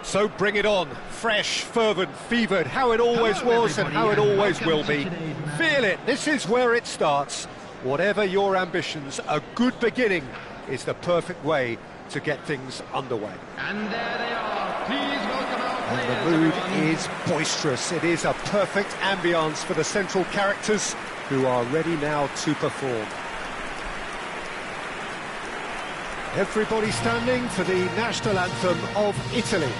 So bring it on, fresh, fervent, fevered, how it always was and how it always will be. Feel it, this is where it starts. Whatever your ambitions, a good beginning is the perfect way to get things underway. And there they are. Please welcome our And players, the mood everyone. is boisterous. It is a perfect ambience for the central characters who are ready now to perform. Everybody standing for the national anthem of Italy.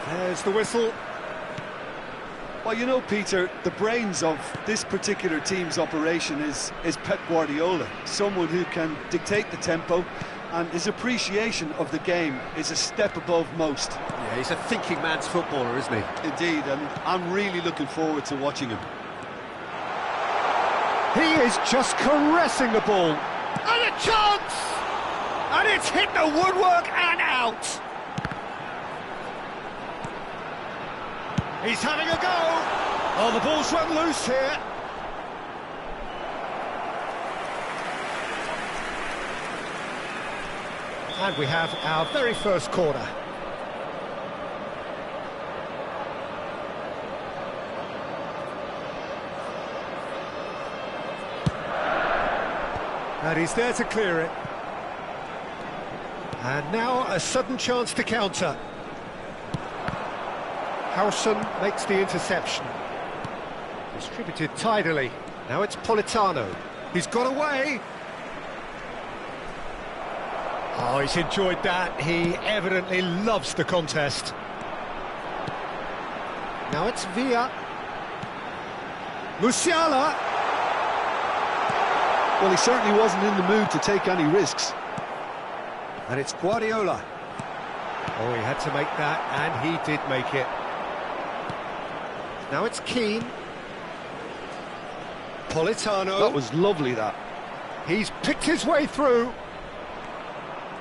There's the whistle. Well, you know, Peter, the brains of this particular team's operation is Pep Guardiola, someone who can dictate the tempo, and his appreciation of the game is a step above most. Yeah, he's a thinking man's footballer, isn't he? Indeed, and I'm really looking forward to watching him. He is just caressing the ball. And a chance! And it's hit the woodwork and out! He's having a go! Oh, the ball's run loose here. And we have our very first corner. And he's there to clear it. And now a sudden chance to counter. Howson makes the interception. Distributed tidily. Now it's Politano. He's got away. Oh, he's enjoyed that. He evidently loves the contest. Now it's Villa. Musiala. Well, he certainly wasn't in the mood to take any risks. And it's Guardiola. Oh, he had to make that, and he did make it. Now it's Keane. Politano. That was lovely, that. He's picked his way through.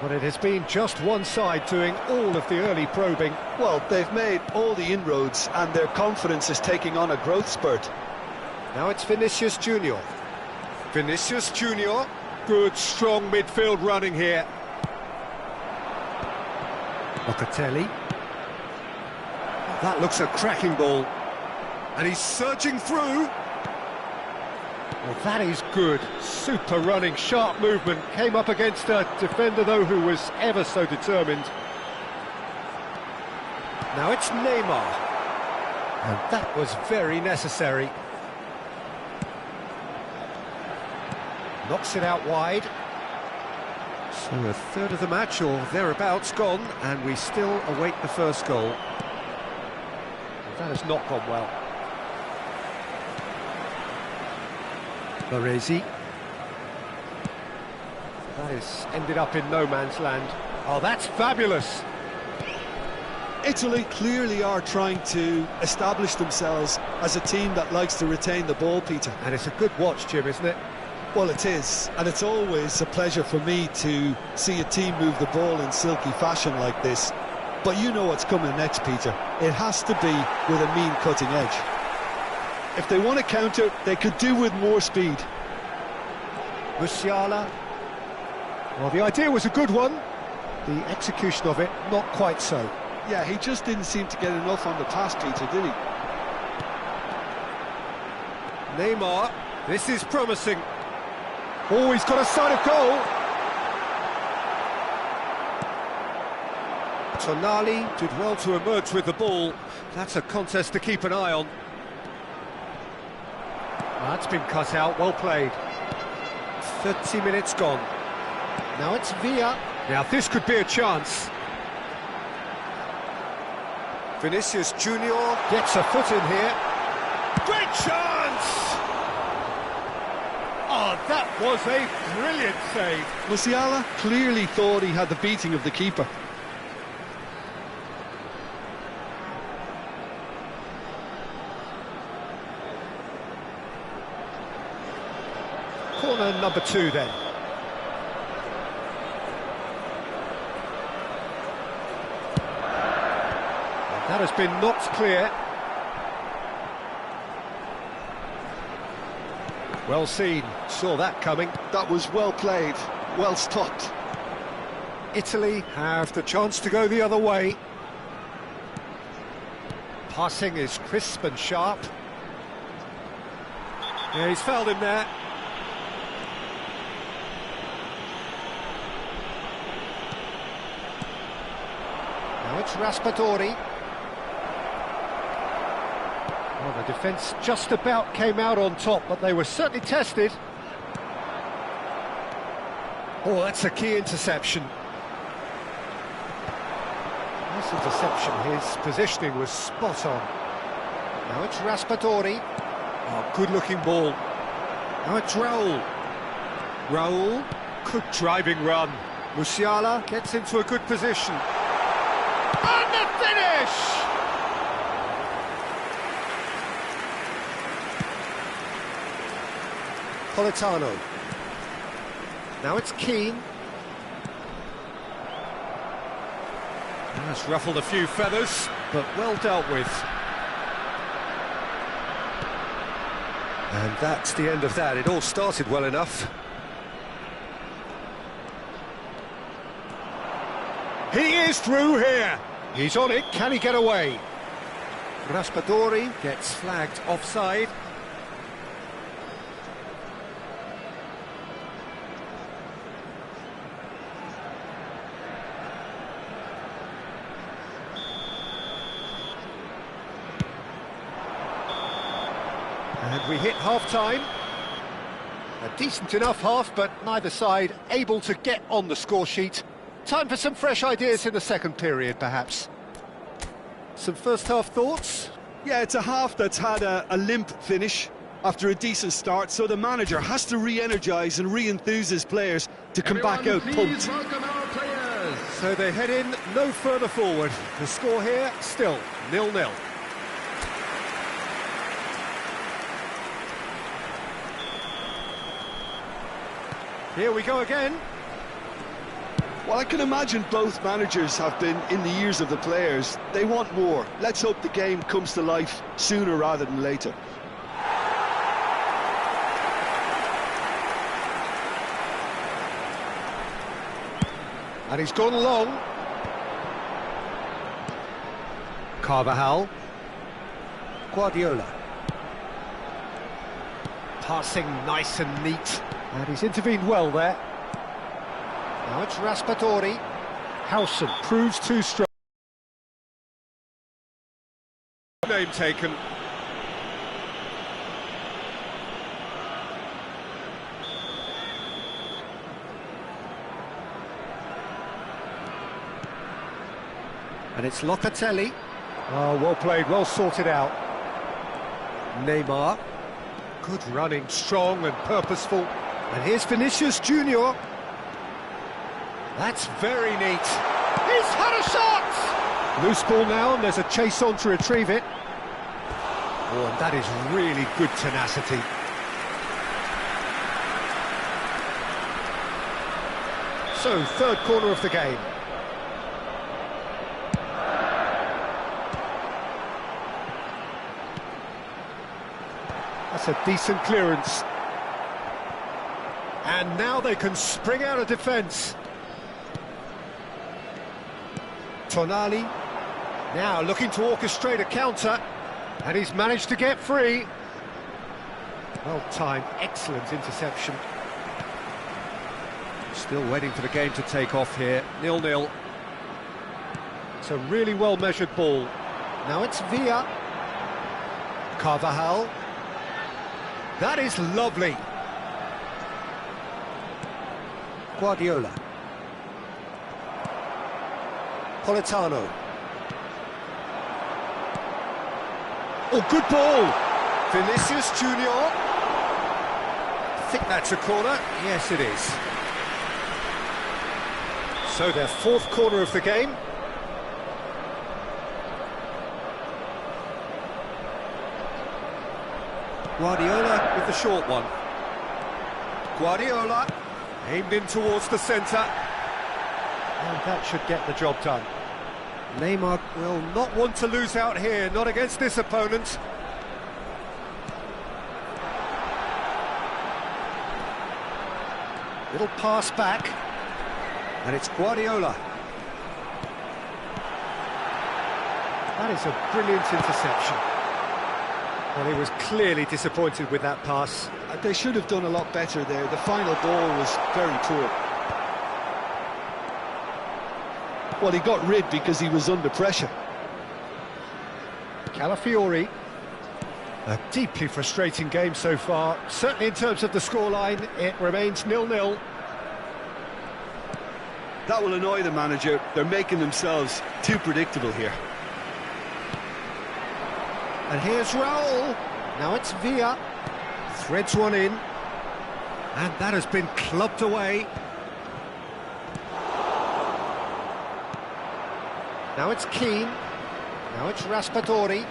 But it has been just one side doing all of the early probing. Well, they've made all the inroads, and their confidence is taking on a growth spurt. Now it's Vinicius Junior. Vinicius Junior. Good, strong midfield running here. Locatelli. That looks a cracking ball. And he's surging through. Well, that is good. Super running, sharp movement. Came up against a defender, though, who was ever so determined. Now it's Neymar. And that was very necessary. Knocks it out wide. So a third of the match, or thereabouts, gone, and we still await the first goal. That has not gone well. Baresi. That has ended up in no man's land. Oh, that's fabulous! Italy clearly are trying to establish themselves as a team that likes to retain the ball, Peter. And it's a good watch, Jim, isn't it? Well, it is, and it's always a pleasure for me to see a team move the ball in silky fashion like this. But you know what's coming next, Peter. It has to be with a mean cutting edge. If they want to counter, they could do with more speed. Musiala. Well, the idea was a good one. The execution of it, not quite so. Yeah, he just didn't seem to get enough on the pass, Peter, did he? Neymar. This is promising. Oh, he's got a sight of goal. Tonali did well to emerge with the ball. That's a contest to keep an eye on. That's been cut out, well played. 30 minutes gone. Now it's Villa. Now this could be a chance. Vinicius Junior gets a foot in here. Great chance! Oh, that was a brilliant save. Musiala clearly thought he had the beating of the keeper. Corner number 2 then. That has been knocked clear. Well seen, saw that coming. That was well played, well stopped. Italy have the chance to go the other way. Passing is crisp and sharp. Yeah, he's fouled him there. Now it's Raspadori. Well, the defence just about came out on top, but they were certainly tested. Oh, that's a key interception. Nice interception, his positioning was spot on. Now it's Raspadori. Oh, good-looking ball. Now it's Raul. Raul, good driving run. Musiala gets into a good position. And the finish! Politano. Now it's Keane. That's ruffled a few feathers, but well dealt with. And that's the end of that. It all started well enough. He is through here. He's on it. Can he get away? Raspadori gets flagged offside. And we hit half-time. A decent enough half, but neither side able to get on the score sheet. Time for some fresh ideas in the second period, perhaps. Some first-half thoughts? Yeah, it's a half that's had a limp finish after a decent start, so the manager has to re-energise and re-enthuse his players to come back out pumped. Welcome our players. So they head in no further forward. The score here, still 0-0. Here we go again. Well, I can imagine both managers have been in the ears of the players. They want more. Let's hope the game comes to life sooner rather than later. And he's gone long. Carvajal. Guardiola. Passing nice and neat. And he's intervened well there. Now it's Raspadori. Howson proves too strong. Name taken. And it's Locatelli. Oh, well played, well sorted out. Neymar. Good running, strong and purposeful. And here's Vinicius Junior. That's very neat. He's had a shot! Loose ball now, and there's a chase on to retrieve it. Oh, and that is really good tenacity. So, third corner of the game. That's a decent clearance. And now they can spring out of defence. Tonali, now looking to orchestrate a counter, and he's managed to get free. Well timed, excellent interception. Still waiting for the game to take off here, 0-0. It's a really well-measured ball. Now it's Villa. Carvajal. That is lovely. Guardiola. Politano. Oh, good ball! Vinicius Junior. I think that's a corner. Yes, it is. So their fourth corner of the game. Guardiola with the short one. Guardiola aimed in towards the centre. And that should get the job done. Neymar will not want to lose out here, not against this opponent. Little pass back, and it's Guardiola. That is a brilliant interception. Well, he was clearly disappointed with that pass. They should have done a lot better there. The final ball was very poor. Well, he got rid because he was under pressure. Calafiori. A deeply frustrating game so far. Certainly in terms of the scoreline, it remains 0-0. That will annoy the manager. They're making themselves too predictable here. And here's Raul. Now it's Villa. Threads one in. And that has been clubbed away. Now it's Keane. Now it's Raspadori.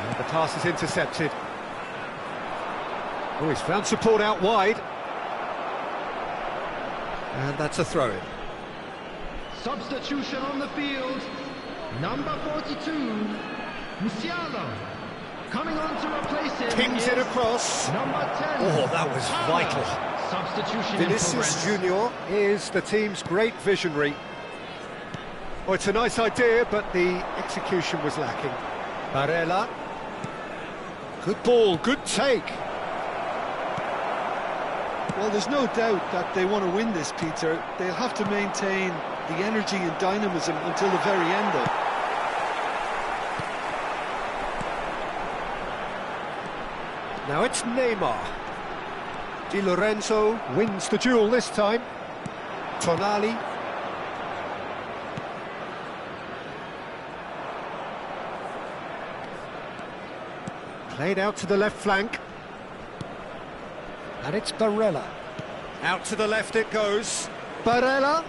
And the pass is intercepted. Oh, he's found support out wide. And that's a throw-in. Substitution on the field. Number 42, Musiala. Coming on to replace him. Pings it across. Number 10. Oh, that was vital. Substitution Vinicius in Junior is the team's great visionary. Well, it's a nice idea, but the execution was lacking. Barella. Good ball, good take. Well, there's no doubt that they want to win this, Peter. They'll have to maintain the energy and dynamism until the very end, though. Now it's Neymar. Di Lorenzo wins the duel this time. Tonali. Played out to the left flank. And it's Barella. Out to the left it goes. Barella.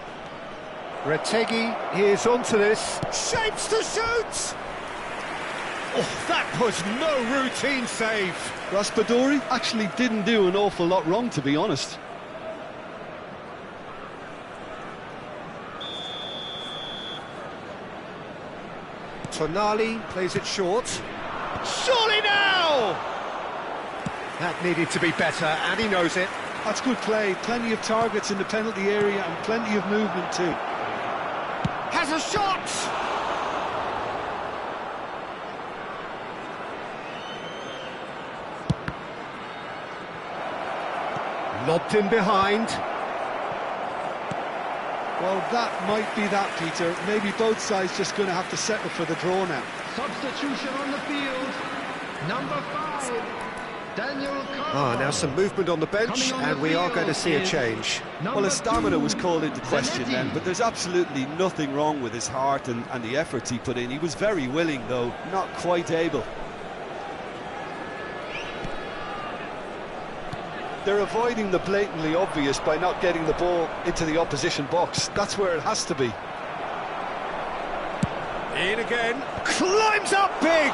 Retegui is onto this. Shapes to shoot! Oh, that was no routine save. Raspadori actually didn't do an awful lot wrong, to be honest. Tonali plays it short. Surely now! That needed to be better, and he knows it. That's good play. Plenty of targets in the penalty area and plenty of movement too. Has a shot! Lobbed in behind. Well, that might be that, Peter. Maybe both sides just going to have to settle for the draw now. Substitution on the field. Number 5, Daniel Carl. Now some movement on the bench, and we are going to see a change. Well, his stamina was called into question then, but there's absolutely nothing wrong with his heart and the efforts he put in. He was very willing, though, not quite able. They're avoiding the blatantly obvious by not getting the ball into the opposition box. That's where it has to be. In again, climbs up big!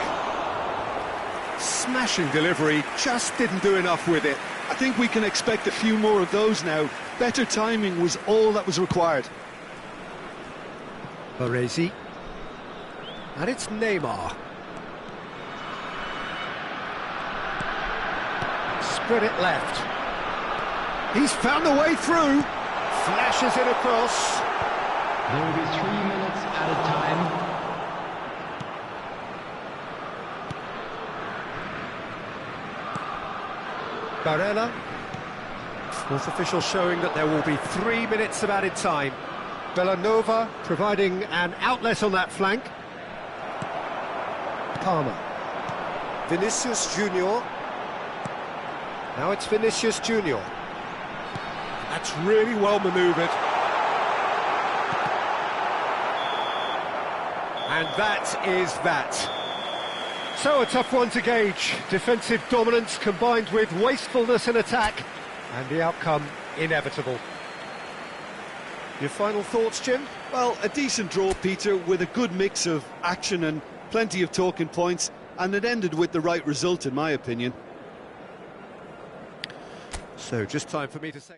Smashing delivery, just didn't do enough with it. I think we can expect a few more of those now. Better timing was all that was required. Baresi. And it's Neymar. Spread it left. He's found a way through. Flashes it across. There will be 3 minutes at a time. Barella. Fourth official showing that there will be 3 minutes of added time. Bellanova providing an outlet on that flank. Palmer. Vinicius Junior. Now it's Vinicius Junior. That's really well manoeuvred. And that is that. So a tough one to gauge. Defensive dominance combined with wastefulness in attack, and the outcome inevitable. Your final thoughts, Jim? Well, a decent draw, Peter, with a good mix of action and plenty of talking points, and it ended with the right result, in my opinion. So just time for me to say...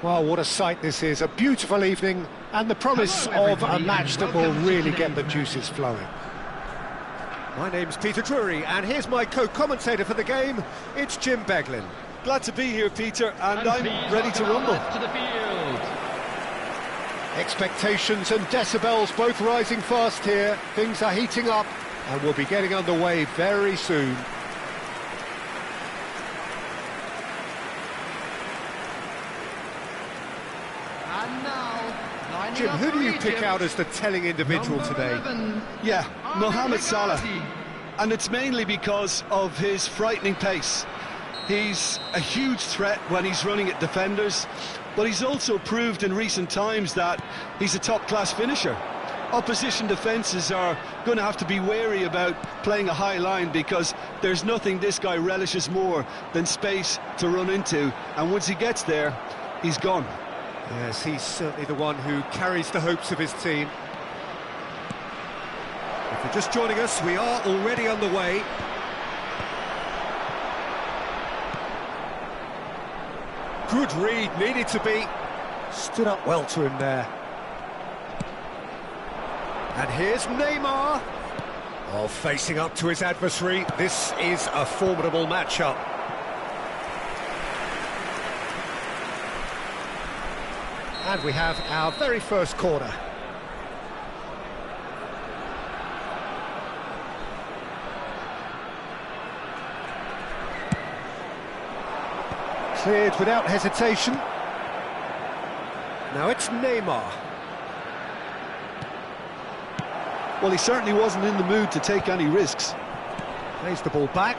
Well, what a sight this is, a beautiful evening, and the promise of a match that will really get the juices flowing. My name's Peter Drury, and here's my co-commentator for the game, it's Jim Beglin. Glad to be here, Peter, and I'm ready to rumble. To the field. Expectations and decibels both rising fast here, things are heating up, and we'll be getting underway very soon. And now, lining Jim, up who for do you pick Egypt, out as the telling individual number today? 11, Yeah, Mohamed Salah. Ahmed. And it's mainly because of his frightening pace. He's a huge threat when he's running at defenders, but he's also proved in recent times that he's a top-class finisher. Opposition defences are going to have to be wary about playing a high line because there's nothing this guy relishes more than space to run into, and once he gets there, he's gone. Yes, he's certainly the one who carries the hopes of his team. If you're just joining us, we are already underway. Good read, needed to be. Stood up well to him there. And here's Neymar. Oh, facing up to his adversary. This is a formidable matchup. And we have our very first corner. Cleared without hesitation. Now it's Neymar. Well, he certainly wasn't in the mood to take any risks. Plays the ball back.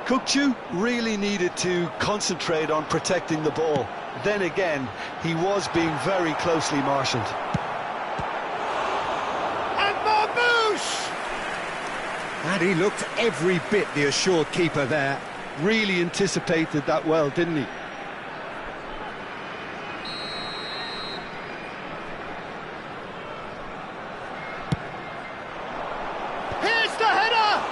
Kukçu really needed to concentrate on protecting the ball. Then again, he was being very closely marshalled. And Marmouche! And he looked every bit the assured keeper there. Really anticipated that well, didn't he? Here's the header!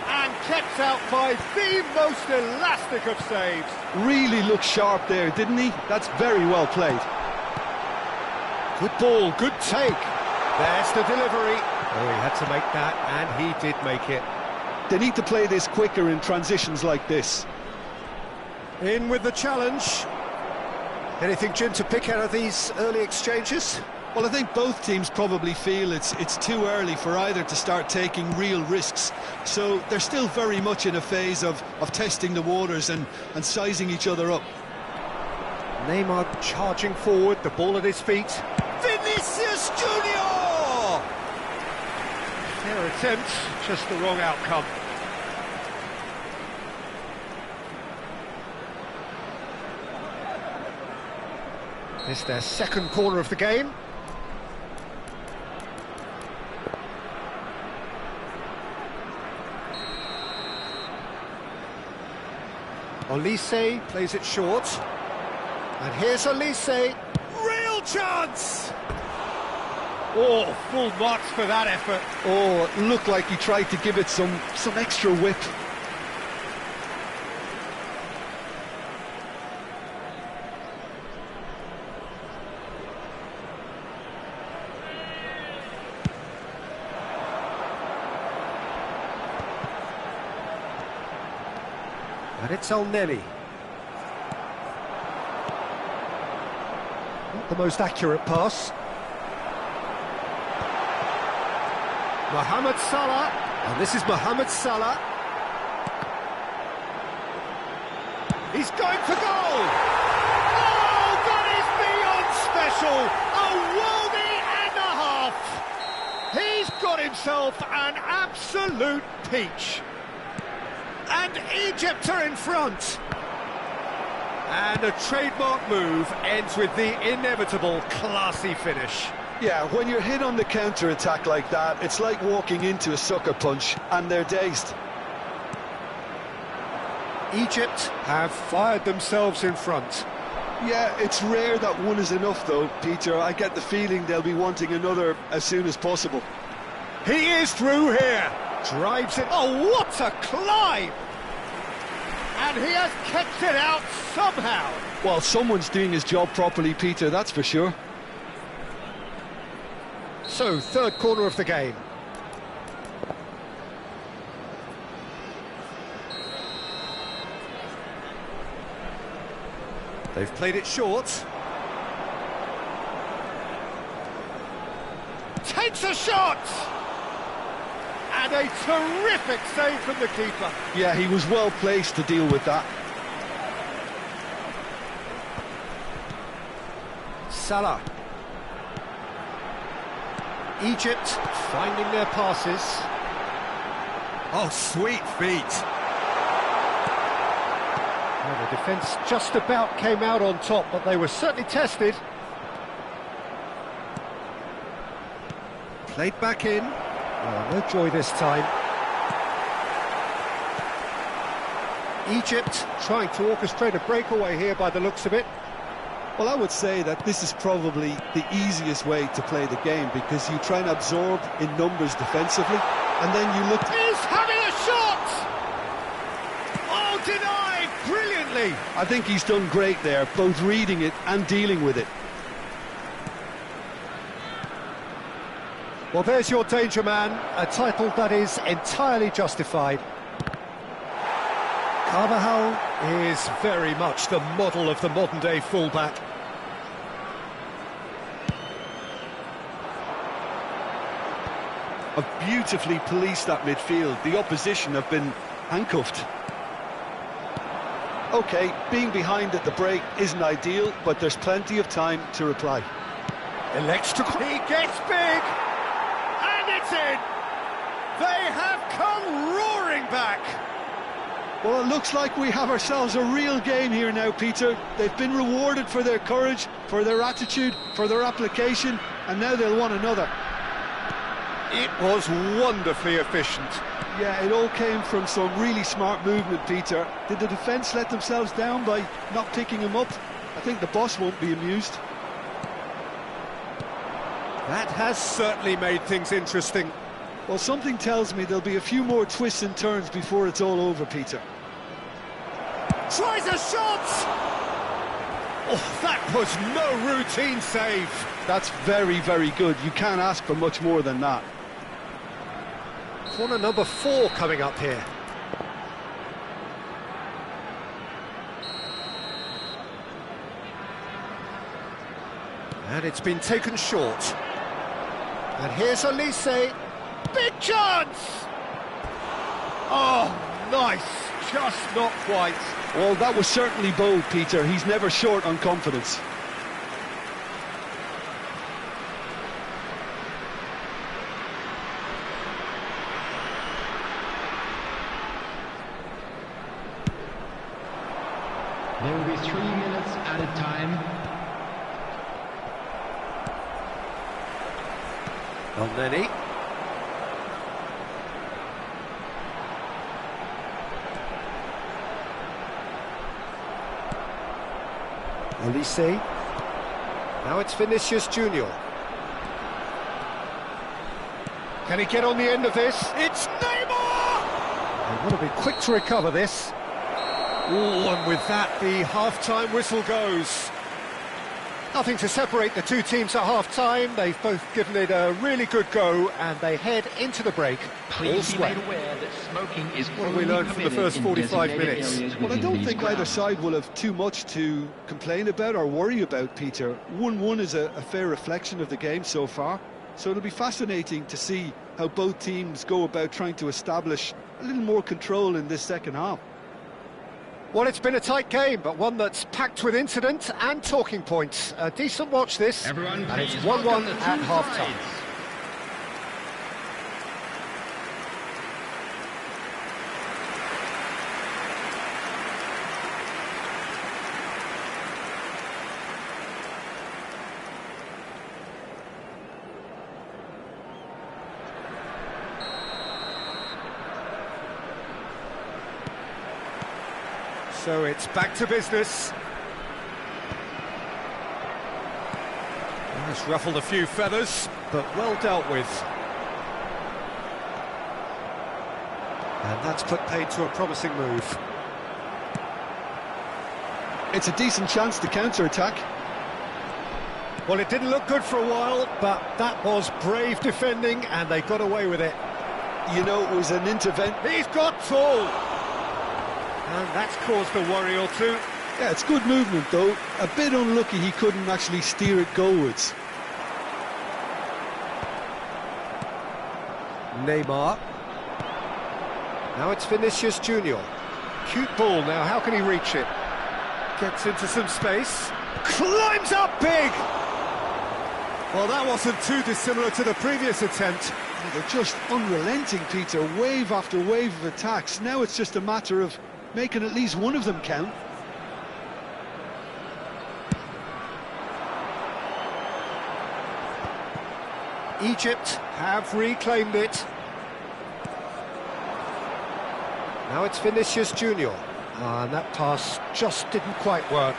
And kept out by the most elastic of saves. Really looked sharp there, didn't he? That's very well played. Good ball, good take. There's the delivery. Oh, he had to make that, and he did make it. They need to play this quicker in transitions like this. In with the challenge. Anything, Jim, to pick out of these early exchanges? Well, I think both teams probably feel it's too early for either to start taking real risks. So they're still very much in a phase of testing the waters and sizing each other up. Neymar charging forward, the ball at his feet. Vinicius Junior! Fair attempt, just the wrong outcome. It's their second corner of the game. Olise plays it short. And here's Olise. Real chance! Oh, full marks for that effort. Oh, it looked like he tried to give it some extra whip. And it's El Neni. Not the most accurate pass. Mohamed Salah. And this is Mohamed Salah. He's going for goal! Oh, that is beyond special! A worldie and a half! He's got himself an absolute peach. And Egypt are in front. And a trademark move ends with the inevitable classy finish. Yeah, when you're hit on the counter-attack like that, it's like walking into a sucker punch, and they're dazed. Egypt have fired themselves in front. Yeah, it's rare that one is enough, though, Peter. I get the feeling they'll be wanting another as soon as possible. He is through here. Drives it. Oh, what a climb! And he has kept it out somehow. Well, someone's doing his job properly, Peter, that's for sure. So, third corner of the game. They've played it short. Takes a shot! And a terrific save from the keeper. Yeah, he was well placed to deal with that. Salah. Egypt finding their passes. Oh, sweet feet. Well, the defence just about came out on top, but they were certainly tested. Played back in. Oh, no joy this time. Egypt trying to orchestrate a breakaway here by the looks of it. Well, I would say that this is probably the easiest way to play the game, because you try and absorb in numbers defensively, and then you look... He's having a shot! Oh, denied brilliantly! I think he's done great there, both reading it and dealing with it. Well, there's your danger man, a title that is entirely justified. Carvajal is very much the model of the modern-day fullback. Have beautifully policed that midfield. The opposition have been handcuffed. OK, being behind at the break isn't ideal, but there's plenty of time to reply. Electrical. He gets big! And it's in! They have come roaring back! Well, it looks like we have ourselves a real game here now, Peter. They've been rewarded for their courage, for their attitude, for their application, and now they'll want another. It was wonderfully efficient. Yeah, it all came from some really smart movement, Peter. Did the defence let themselves down by not picking him up? I think the boss won't be amused. That has certainly made things interesting. Well, something tells me there'll be a few more twists and turns before it's all over, Peter. Tries a shot! Oh, that was no routine save. That's very, very good. You can't ask for much more than that. Corner number 4 coming up here. And it's been taken short. And here's Elise. Big chance! Oh, nice. Just not quite. Well, that was certainly bold, Peter. He's never short on confidence. There will be 3 minutes added time. Elneny. Elise. Now it's Vinicius Junior. Can he get on the end of this? It's Neymar! They want to be quick to recover this. Ooh, and with that, the half-time whistle goes. Nothing to separate the two teams at half-time. They've both given it a really good go, and they head into the break. Please be made aware that smoking is what have we learned from the first 45 minutes? Well, I don't think either side will have too much to complain about or worry about, Peter. 1-1 is a fair reflection of the game so far, so it'll be fascinating to see how both teams go about trying to establish a little more control in this second half. Well, it's been a tight game, but one that's packed with incident and talking points. A decent watch this, Everyone, and it's please 1-1 welcome the at two half-time. sides. So it's back to business. It's ruffled a few feathers, but well dealt with. And that's put paid to a promising move. It's a decent chance to counter-attack. Well, it didn't look good for a while, but that was brave defending, and they got away with it. You know, it was an intervention. He's got tall! And that's caused a worry or two. Yeah, it's good movement, though. A bit unlucky he couldn't actually steer it goalwards. Neymar. Now it's Vinicius Junior. Cute ball now, how can he reach it? Gets into some space. Climbs up big! Well, that wasn't too dissimilar to the previous attempt. They're just unrelenting, Peter. Wave after wave of attacks. Now it's just a matter of making at least one of them count. Egypt have reclaimed it. Now it's Vinicius Junior. And that pass just didn't quite work.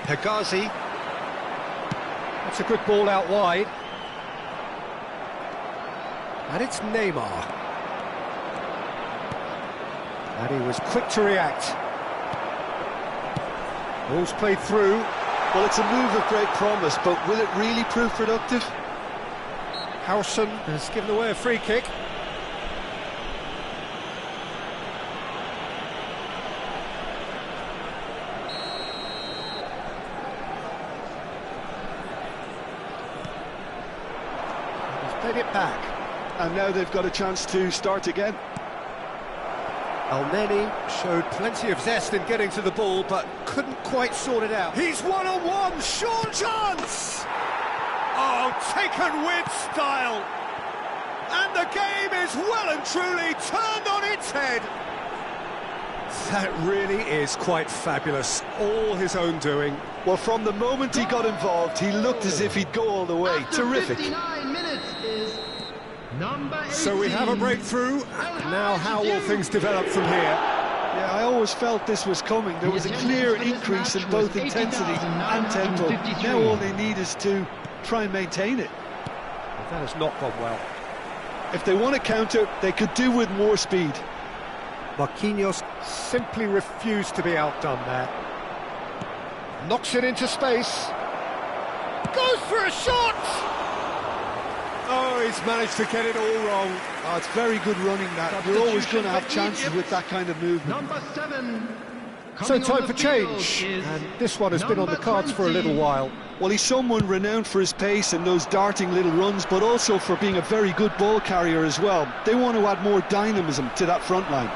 Hegazi. That's a good ball out wide. And it's Neymar. And he was quick to react. Ball's played through. Well, it's a move of great promise, but will it really prove productive? Howson has given away a free kick. He's played it back. And now they've got a chance to start again. Elneny showed plenty of zest in getting to the ball, but couldn't quite sort it out. He's one-on-one, sure chance! Oh, taken with style! And the game is well and truly turned on its head! That really is quite fabulous, all his own doing. Well, from the moment he got involved, he looked as if he'd go all the way. After Terrific. 59 minutes is number 18. So we have a breakthrough. Now how will things develop from here? Yeah, I always felt this was coming. There was a clear increase in both intensity and tempo. Now all they need is to try and maintain it. Well, that has not gone well. If they want to counter, they could do with more speed. Marquinhos simply refused to be outdone there. Knocks it into space. Goes for a shot! Oh, he's managed to get it all wrong. Oh, it's very good running, that. You're always going to have chances with that kind of movement. Number 7. So coming on time the for field change, is and this one has been on the number cards for a little 20. while. Well, he's someone renowned for his pace and those darting little runs, but also for being a very good ball carrier as well. They want to add more dynamism to that front line.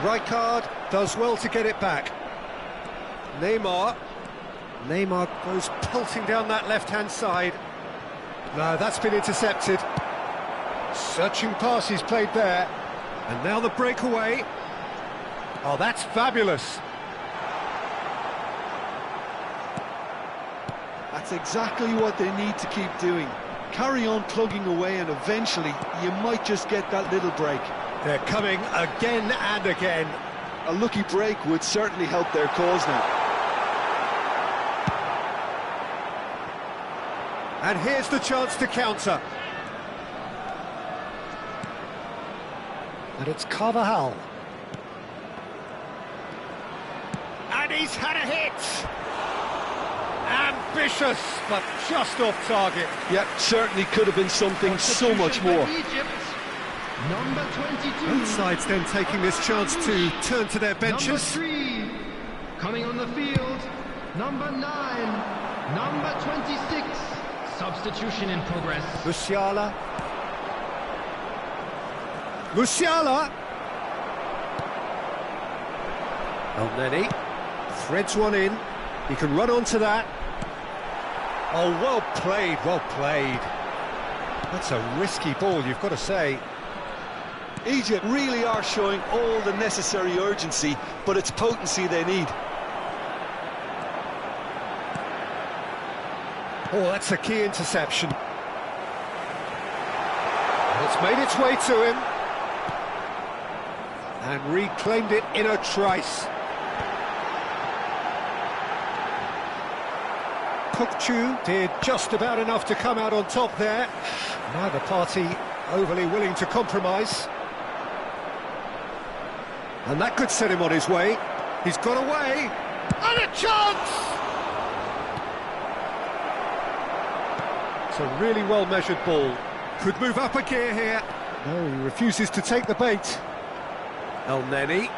Rijkaard does well to get it back. Neymar goes pelting down that left-hand side. No, that's been intercepted. Searching pass he's played there. And now the breakaway. Oh, that's fabulous. That's exactly what they need to keep doing. Carry on plugging away, and eventually you might just get that little break. They're coming again and again. A lucky break would certainly help their cause now. And here's the chance to counter. And it's Carvajal. And he's had a hit! Ambitious, but just off target. Yep, certainly could have been something so much more. Egypt, number 22. Both sides then taking this chance to turn to their benches. Number 3, coming on the field, number 9, number 26. Substitution in progress. Musiala. Elneny threads one in. He can run onto that. Oh, well played, well played. That's a risky ball, you've got to say. Egypt really are showing all the necessary urgency, but it's potency they need. Oh, that's a key interception. And it's made its way to him. And reclaimed it in a trice. Kukçu did just about enough to come out on top there. Neither party overly willing to compromise. And that could set him on his way. He's got away, and a chance! It's a really well-measured ball. Could move up a gear here. No, he refuses to take the bait. El Neni.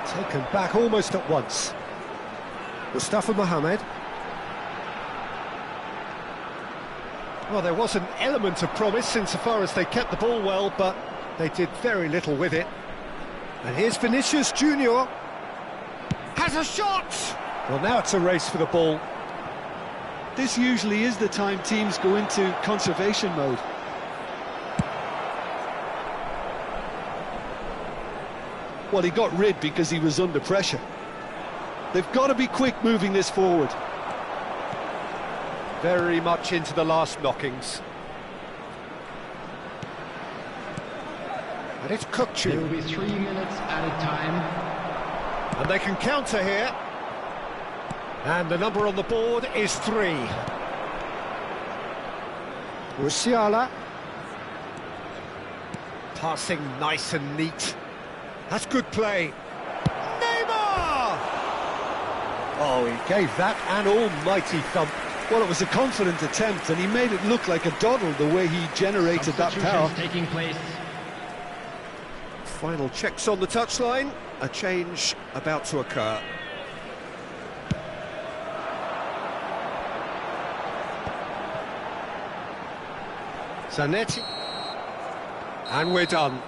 Taken back almost at once. Mustafa Mohamed. Well, there was an element of promise insofar as they kept the ball well, but they did very little with it. And here's Vinicius Junior. Has a shot! Well, now it's a race for the ball. This usually is the time teams go into conservation mode. Well, he got rid because he was under pressure. They've got to be quick moving this forward. Very much into the last knockings. And it's Kukcu. There will be 3 minutes at a time. And they can counter here. And the number on the board is 3. Musiala. Passing nice and neat. That's good play. Neymar! Oh, he gave that an almighty thump. Well, it was a confident attempt, and he made it look like a doddle the way he generated that power. Taking place. Final checks on the touchline. A change about to occur. Zanetti. And we're done.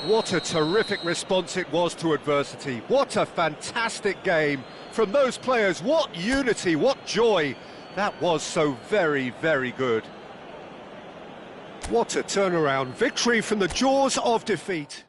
What a terrific response it was to adversity. What a fantastic game from those players. What unity, what joy. That was so very, very good. What a turnaround. Victory from the jaws of defeat.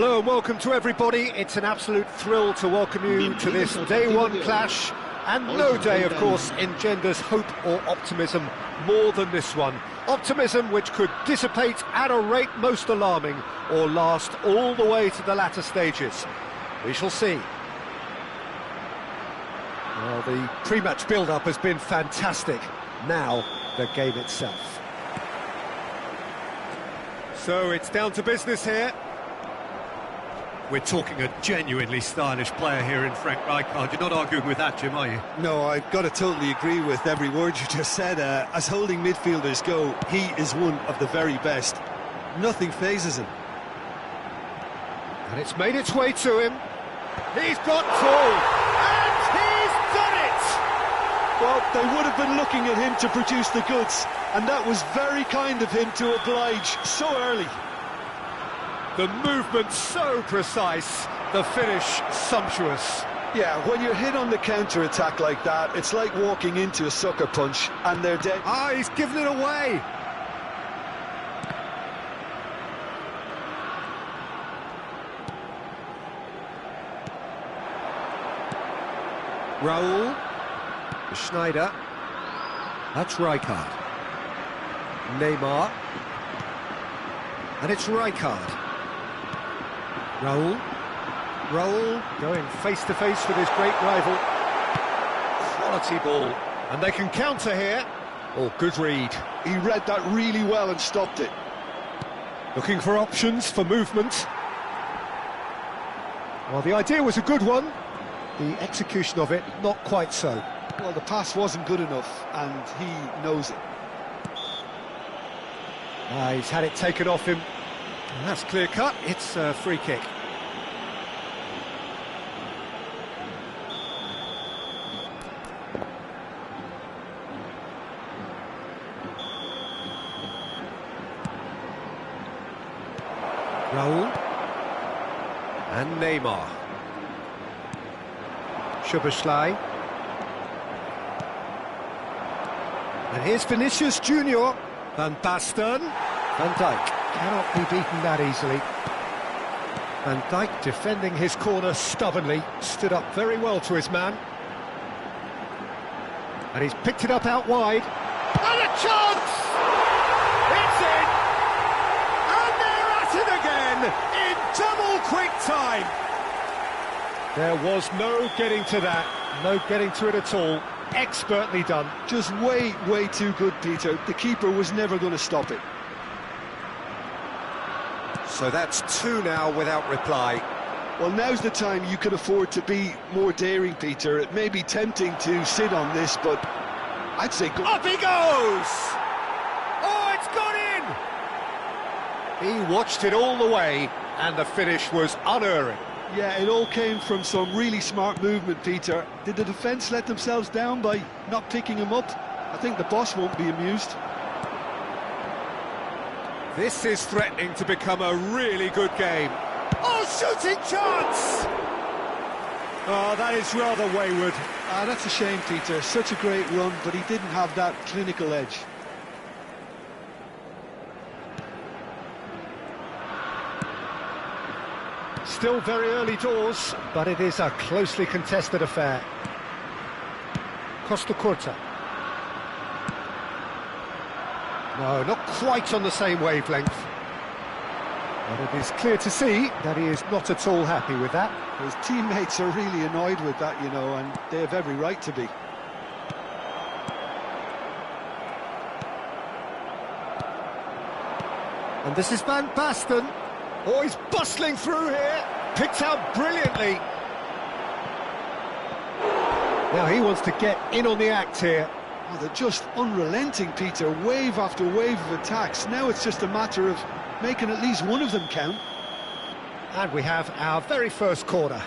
Hello and welcome to everybody. It's an absolute thrill to welcome you to this day one clash, and no day, of course, engenders hope or optimism more than this one. Optimism which could dissipate at a rate most alarming or last all the way to the latter stages. We shall see. Well, the pre-match build-up has been fantastic. Now, the game itself. So it's down to business here. We're talking a genuinely stylish player here in Frank Rijkaard. You're not arguing with that, Jim, are you? No, I've got to totally agree with every word you just said. As holding midfielders go, he is one of the very best. Nothing phases him. And it's made its way to him. He's got full, and he's done it! Well, they would have been looking at him to produce the goods, and that was very kind of him to oblige so early. The movement so precise, the finish sumptuous. Yeah, when you're hit on the counter-attack like that, it's like walking into a sucker punch, and they're dead. Ah, he's given it away! Raul, Schneider, that's Rijkaard. Neymar, and it's Rijkaard. Raul going face-to-face with his great rival. Quality ball, and they can counter here. Oh, good read. He read that really well and stopped it. Looking for options for movement. Well, the idea was a good one. The execution of it, not quite so. Well, the pass wasn't good enough, and he knows it. He's had it taken off him. And that's clear-cut. It's a free kick. Raul. And Neymar. Szoboszlai. And here's Vinicius Junior. Van Basten. Van Dijk cannot be beaten that easily. Van Dijk defending his corner stubbornly, stood up very well to his man. And he's picked it up out wide. And a chance! It's in! And they're at it again, in double quick time! There was no getting to that, no getting to it at all. Expertly done. Just way too good, Peter. The keeper was never going to stop it. So that's two now without reply. Well, now's the time you can afford to be more daring, Peter. It may be tempting to sit on this, but I'd say go. Up he goes! Oh, it's gone in! He watched it all the way, and the finish was unerring. Yeah, it all came from some really smart movement, Peter. Did the defence let themselves down by not picking him up? I think the boss won't be amused. This is threatening to become a really good game. Oh, shooting chance! Oh, that is rather wayward. That's a shame, Peter. Such a great run, but he didn't have that clinical edge. Still very early doors, but it is a closely contested affair. Costa Curta. No, not quite on the same wavelength. But it is clear to see that he is not at all happy with that. His teammates are really annoyed with that, you know, and they have every right to be. And this is Van Basten. Oh, he's bustling through here. Picked out brilliantly. Now he wants to get in on the act here. Oh, they're just unrelenting, Peter. Wave after wave of attacks. Now it's just a matter of making at least one of them count. And we have our very first corner.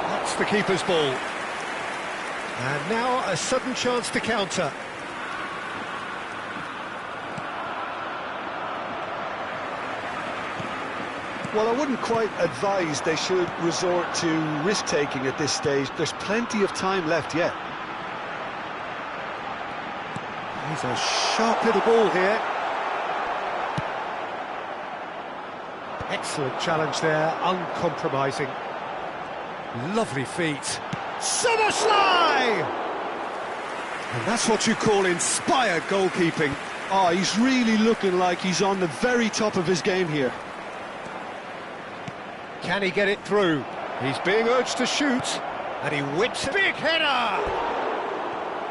That's the keeper's ball. And now a sudden chance to counter. Well, I wouldn't quite advise they should resort to risk-taking at this stage. There's plenty of time left yet. He's a sharp little ball here. Excellent challenge there, uncompromising. Lovely feet. Szoboszlai! And that's what you call inspired goalkeeping. Oh, he's really looking like he's on the very top of his game here. Can he get it through? He's being urged to shoot, and he whips a big header!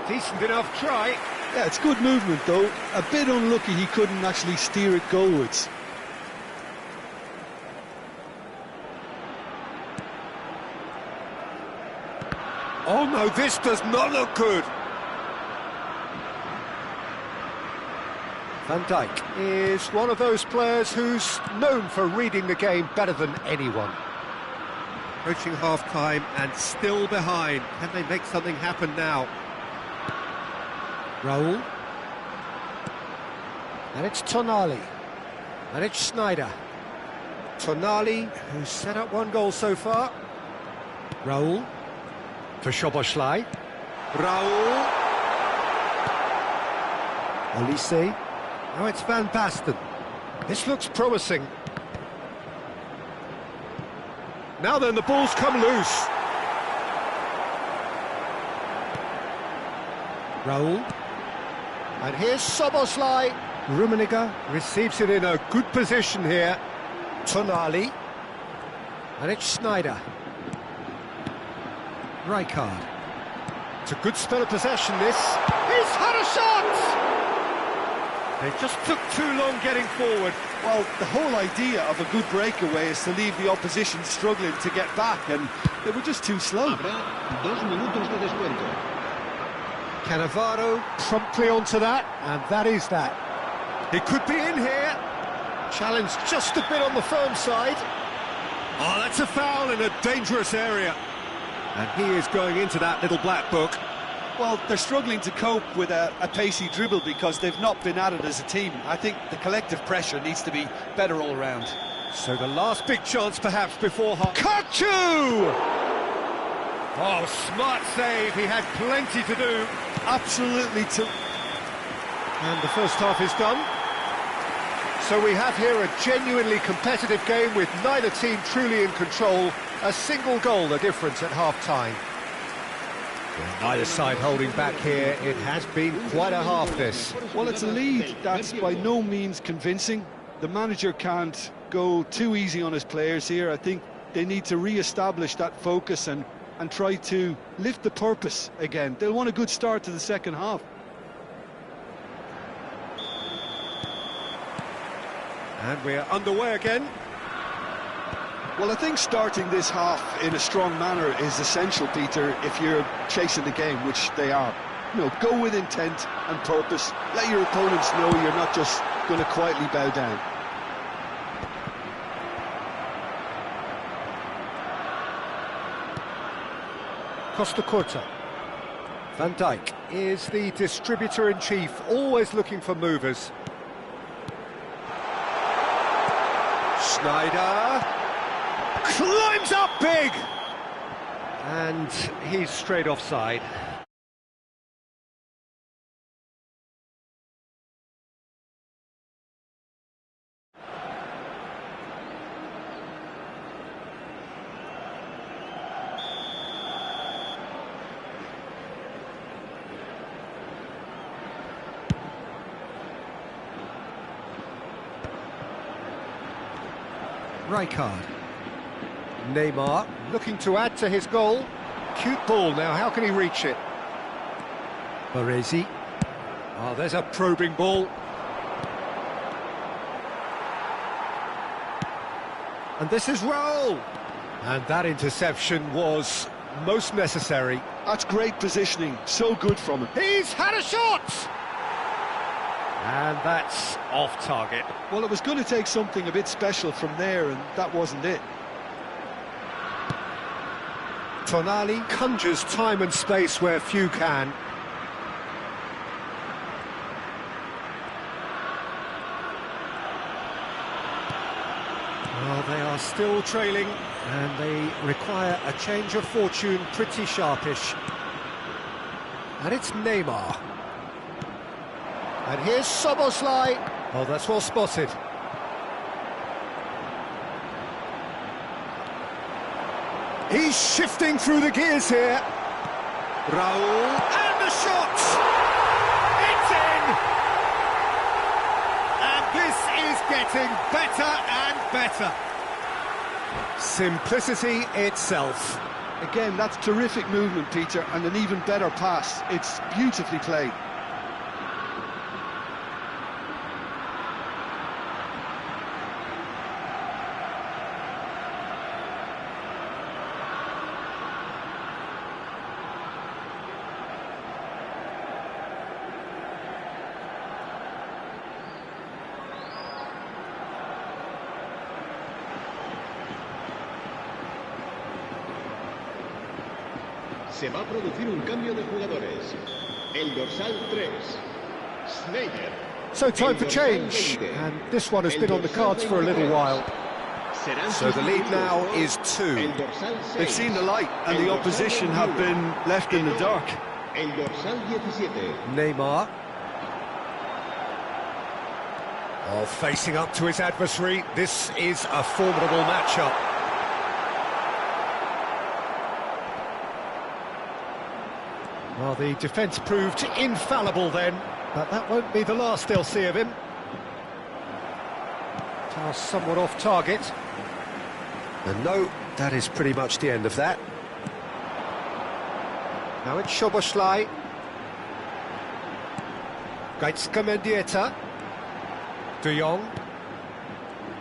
Decent enough try. Yeah, it's good movement though. A bit unlucky he couldn't actually steer it goalwards. Oh no, this does not look good. Van Dijk is one of those players who's known for reading the game better than anyone. Approaching half-time and still behind. Can they make something happen now? Raul. And it's Tonali. And it's Snyder. Tonali, who's set up one goal so far. Raul. For Szoboszlai. Raul. Olise. Now it's Van Basten. This looks promising. Now then, the ball's come loose. Raul. And here's Szoboszlai. Rummenigge receives it in a good position here. Tonali. And it's Snyder. Rijkaard. It's a good spell of possession, this. He's had a shot! They just took too long getting forward. Well, the whole idea of a good breakaway is to leave the opposition struggling to get back, and they were just too slow. Habrá 2 minutos de descuento. Cannavaro promptly onto that, and that is that. He could be in here. Challenged just a bit on the firm side. Oh, that's a foul in a dangerous area. And he is going into that little black book. Well, they're struggling to cope with a pacey dribble because they've not been at it as a team. I think the collective pressure needs to be better all round. So the last big chance perhaps before half. Kachu! Oh, smart save. He had plenty to do. Absolutely. And the first half is done. So we have here a genuinely competitive game with neither team truly in control. A single goal the difference at half-time. Neither side holding back here. It has been quite a half, this. Well, it's a lead that's by no means convincing. The manager can't go too easy on his players here. I think they need to re-establish that focus and try to lift the purpose again. They'll want a good start to the second half. And we're underway again. Well, I think starting this half in a strong manner is essential, Peter, if you're chasing the game, which they are. You know, go with intent and purpose. Let your opponents know you're not just going to quietly bow down. Costa Curta. Van Dijk is the distributor-in-chief, always looking for movers. Snyder climbs up big, and he's straight offside. Rijkaard. Neymar looking to add to his goal. Cute ball now, how can he reach it? Baresi. Oh, there's a probing ball. And this is Raul. And that interception was most necessary. That's great positioning, so good from him. He's had a shot! And that's off target. Well, it was going to take something a bit special from there, and that wasn't it. Tonali conjures time and space where few can. Well, they are still trailing, and they require a change of fortune pretty sharpish. And it's Neymar. And here's Szoboszlai. Oh, that's well spotted. He's shifting through the gears here. Raul, and the shot! It's in! And this is getting better and better. Simplicity itself. Again, that's terrific movement, Peter, and an even better pass. It's beautifully played. Se va a producir un cambio de jugadores. El dorsal 3, Schneider. So time for change, and this one has been on the cards for a little while. So the lead now is 2. They've seen the light, and the opposition have been left in the dark. El dorsal 17. Neymar. Oh, facing up to his adversary. This is a formidable matchup. Well, the defence proved infallible then, but that won't be the last they'll see of him. Pass somewhat off target. And no, that is pretty much the end of that. Now it's Szoboszlai. Gaitska Mendieta. De Jong.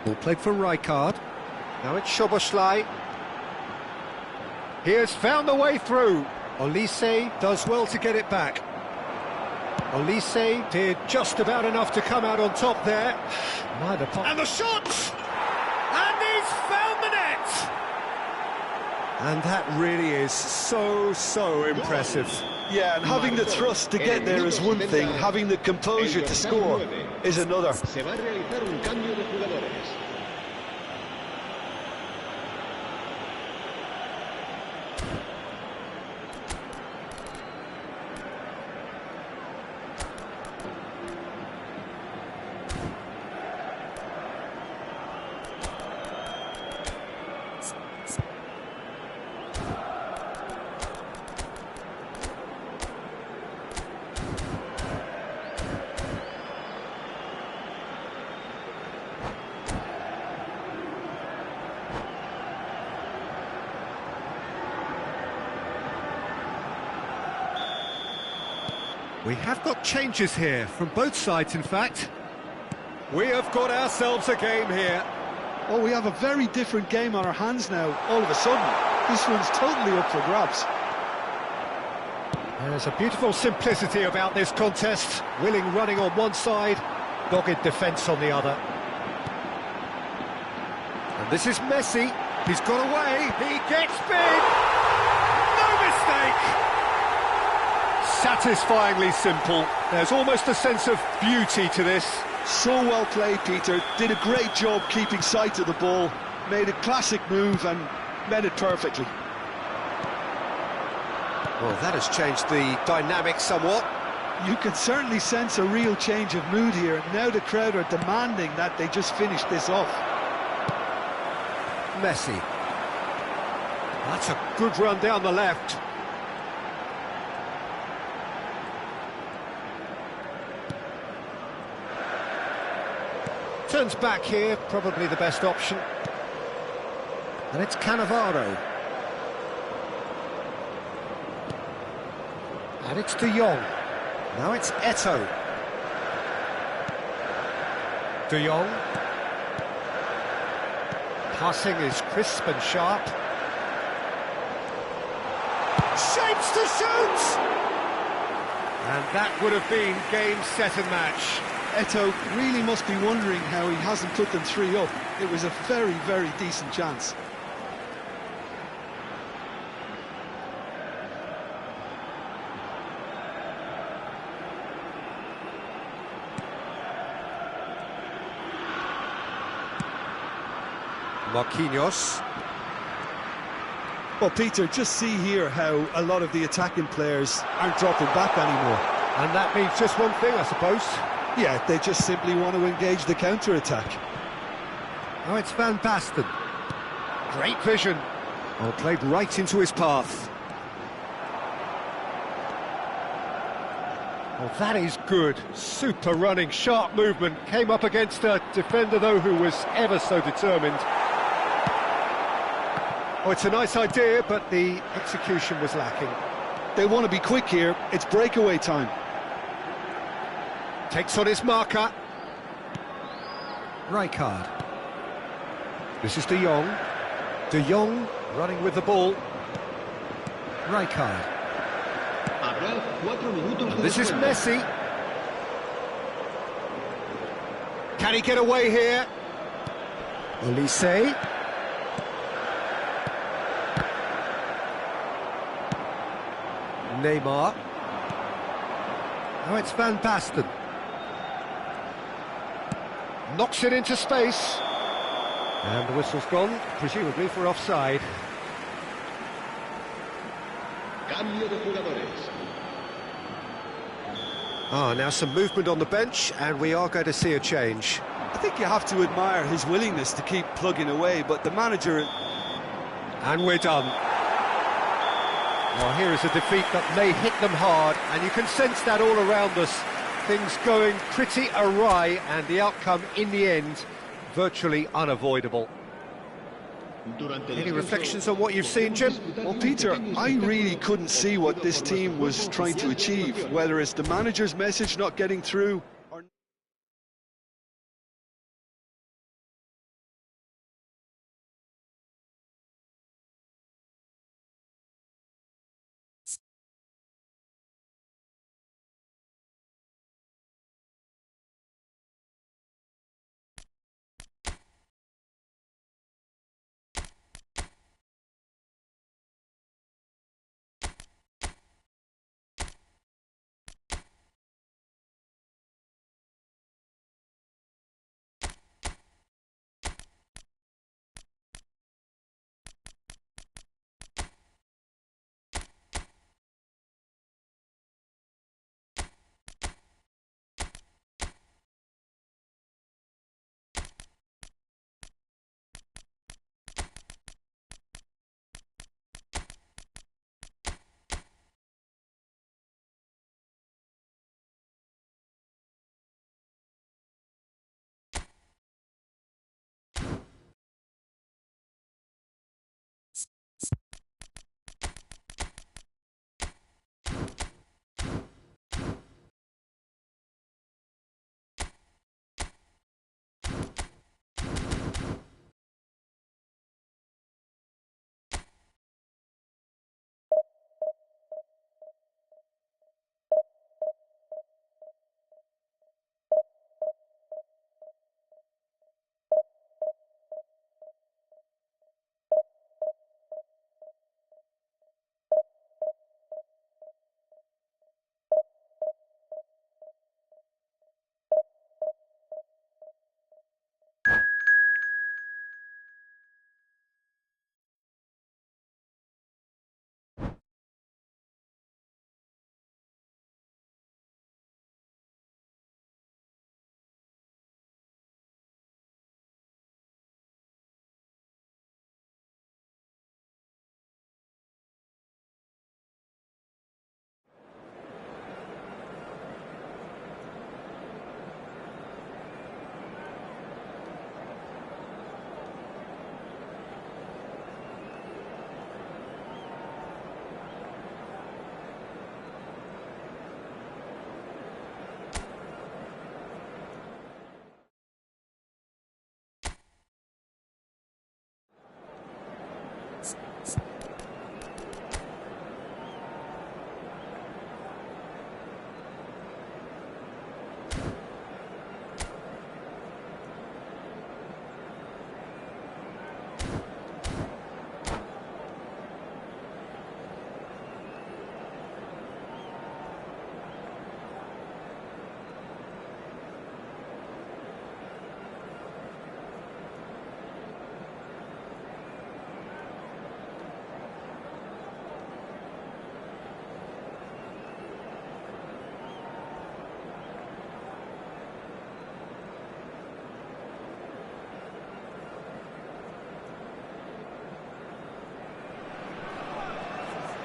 All played for Rijkaard. Now it's Szoboszlai. He has found the way through. Olise does well to get it back. Olise did just about enough to come out on top there. And the shot! And he's found the net! And that really is so impressive. Yeah, and having the thrust to get there is one thing, having the composure to score is another. Se va a realizar un cambio de jugadores. We have got changes here, from both sides in fact. We have got ourselves a game here. Oh, we have a very different game on our hands now, all of a sudden. This one's totally up for grabs. There's a beautiful simplicity about this contest. Willing running on one side, dogged defence on the other. And this is Messi. He's got away, he gets big! No mistake! Satisfyingly simple. There's almost a sense of beauty to this. So well played, Peter. Did a great job keeping sight of the ball. Made a classic move and met it perfectly. Well, that has changed the dynamic somewhat. You can certainly sense a real change of mood here. Now the crowd are demanding that they just finish this off. Messi. That's a good run down the left. Turns back here, probably the best option. And it's Cannavaro. And it's De Jong. Now it's Eto'o. De Jong. Passing is crisp and sharp. Shapes to shoot! And that would have been game, set and match. Eto'o really must be wondering how he hasn't put them 3 up. It was a very decent chance. Marquinhos. Well, Peter, just see here how a lot of the attacking players aren't dropping back anymore. And that means just one thing, I suppose. Yeah, they just simply want to engage the counter-attack. Oh, it's Van Basten. Great vision. Oh, played right into his path. Oh, that is good. Super running, sharp movement. Came up against a defender, though, who was ever so determined. Oh, it's a nice idea, but the execution was lacking. They want to be quick here. It's breakaway time. Takes on his marker. Rijkaard. This is De Jong. De Jong running with the ball. Rijkaard. This is Messi. Can he get away here? Olise. Neymar. Now it's Van Basten. Knocks it into space. And the whistle's gone, presumably for offside. Cambio de jugadores. Now some movement on the bench, and we are going to see a change. I think you have to admire his willingness to keep plugging away, but the manager... And we're done. Well, here is a defeat that may hit them hard, and you can sense that all around us. Things going pretty awry, and the outcome, in the end, virtually unavoidable. Any reflections on what you've seen, Jim? Well, Peter, I really couldn't see what this team was trying to achieve, whether it's the manager's message not getting through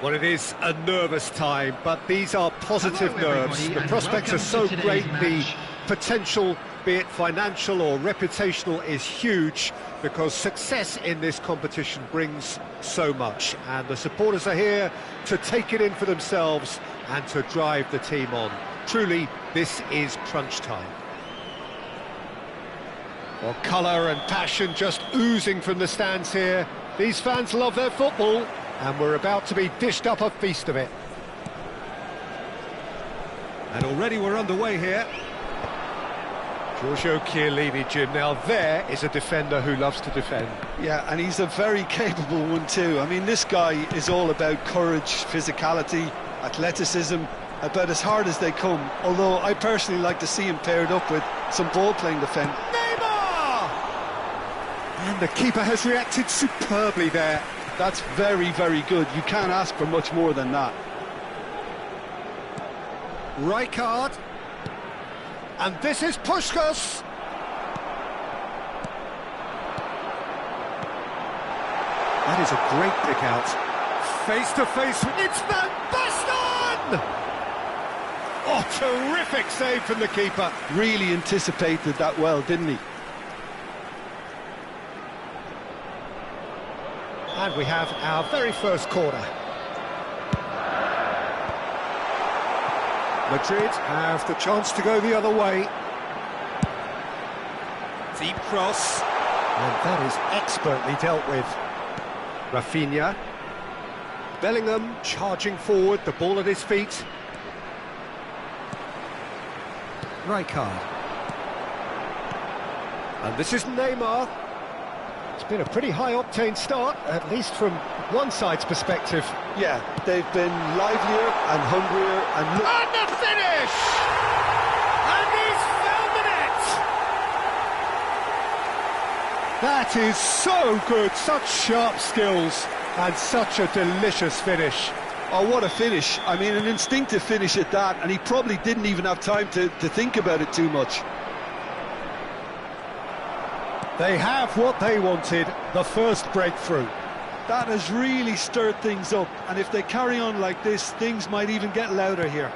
Well, it is a nervous time, but these are positive nerves. The prospects are so great, the potential, be it financial or reputational, is huge, because success in this competition brings so much, and the supporters are here to take it in for themselves and to drive the team on. Truly, this is crunch time. Well, colour and passion just oozing from the stands here. These fans love their football, and we're about to be dished up a feast of it. And already we're underway here. Giorgio Chiellini, Jim. Now there is a defender who loves to defend. Yeah, and he's a very capable one too. I mean, this guy is all about courage, physicality, athleticism, about as hard as they come. Although I personally like to see him paired up with some ball-playing defend. Neymar! And the keeper has reacted superbly there. That's very, very good. You can't ask for much more than that. Rijkaard. And this is Puskás. That is a great pick out. Face to face, it's Van Basten! Oh, terrific save from the keeper. Really anticipated that well, didn't he? And we have our very first corner. Madrid have the chance to go the other way. Deep cross. And that is expertly dealt with. Rafinha. Bellingham charging forward, the ball at his feet. Rijkaard. And this is Neymar. It's been a pretty high-octane start, at least from one side's perspective. Yeah, they've been livelier and hungrier and... And the finish! And he's found the net! That is so good, such sharp skills, and such a delicious finish. Oh, what a finish. I mean, an instinctive finish at that, and he probably didn't even have time to think about it too much. They have what they wanted, the first breakthrough. That has really stirred things up, and if they carry on like this, things might even get louder here.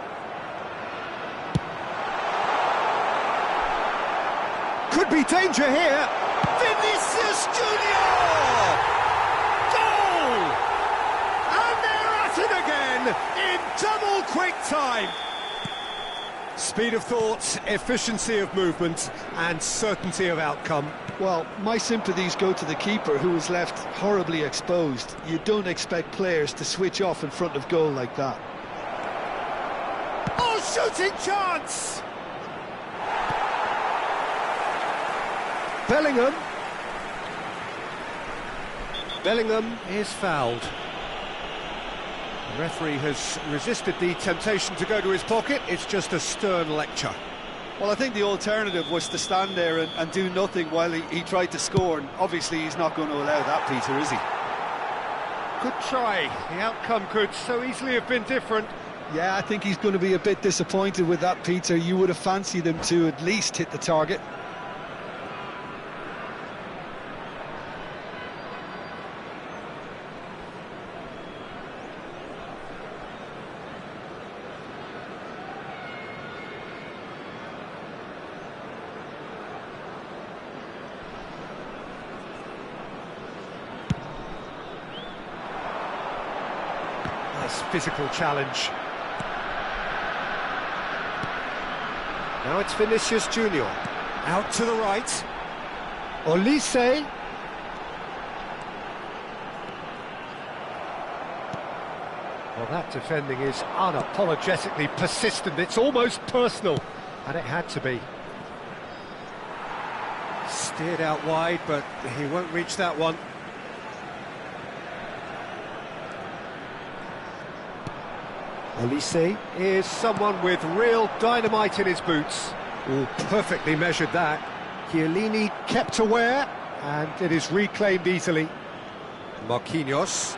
Could be danger here. Vinicius Junior! Goal! And they're at it again in double quick time. Speed of thought, efficiency of movement, and certainty of outcome. Well, my sympathies go to the keeper, who was left horribly exposed. You don't expect players to switch off in front of goal like that. Oh, shooting chance! Bellingham. Bellingham is fouled. The referee has resisted the temptation to go to his pocket. It's just a stern lecture. Well, I think the alternative was to stand there and do nothing while he tried to score, and obviously he's not going to allow that, Peter, is he? Good try. The outcome could so easily have been different. Yeah, I think he's going to be a bit disappointed with that, Peter. You would have fancied him to at least hit the target. Physical challenge. Now it's Vinicius Junior. Out to the right. Olise. Well, that defending is unapologetically persistent. It's almost personal, and it had to be. Steered out wide, but he won't reach that one. Olise is someone with real dynamite in his boots. Oh, perfectly measured that. Chiellini kept aware, and it is reclaimed easily. Marquinhos.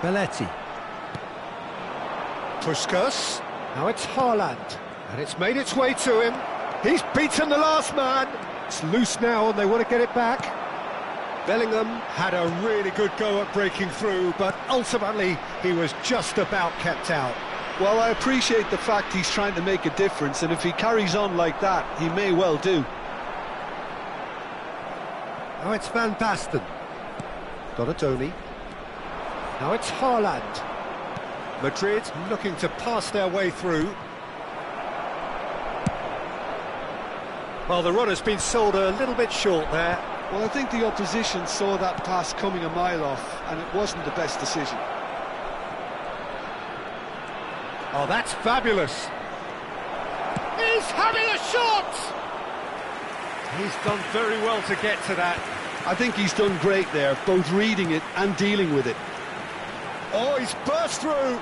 Belletti. Puskás. Now it's Haaland, and it's made its way to him. He's beaten the last man. It's loose now, and they want to get it back. Bellingham had a really good go at breaking through, but ultimately he was just about kept out. Well, I appreciate the fact he's trying to make a difference, and if he carries on like that, he may well do. Now it's Van Basten. Donatoni. Now it's Haaland. Madrid looking to pass their way through. Well, the run has been sold a little bit short there. Well, I think the opposition saw that pass coming a mile off, and it wasn't the best decision. Oh, that's fabulous. He's having a shot! He's done very well to get to that. I think he's done great there, both reading it and dealing with it. Oh, he's burst through.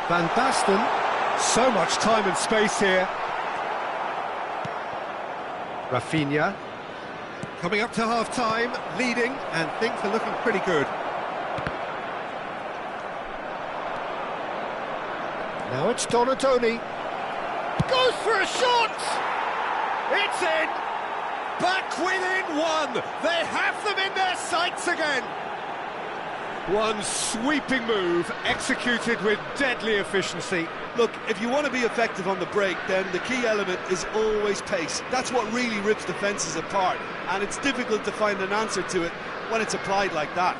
Van Basten, so much time and space here. Rafinha, coming up to half-time, leading, and things are looking pretty good. Now it's Donatoni. Goes for a shot! It's in! Back within one! They have them in their sights again! One sweeping move, executed with deadly efficiency. Look, if you want to be effective on the break, then the key element is always pace. That's what really rips defences apart, and it's difficult to find an answer to it when it's applied like that.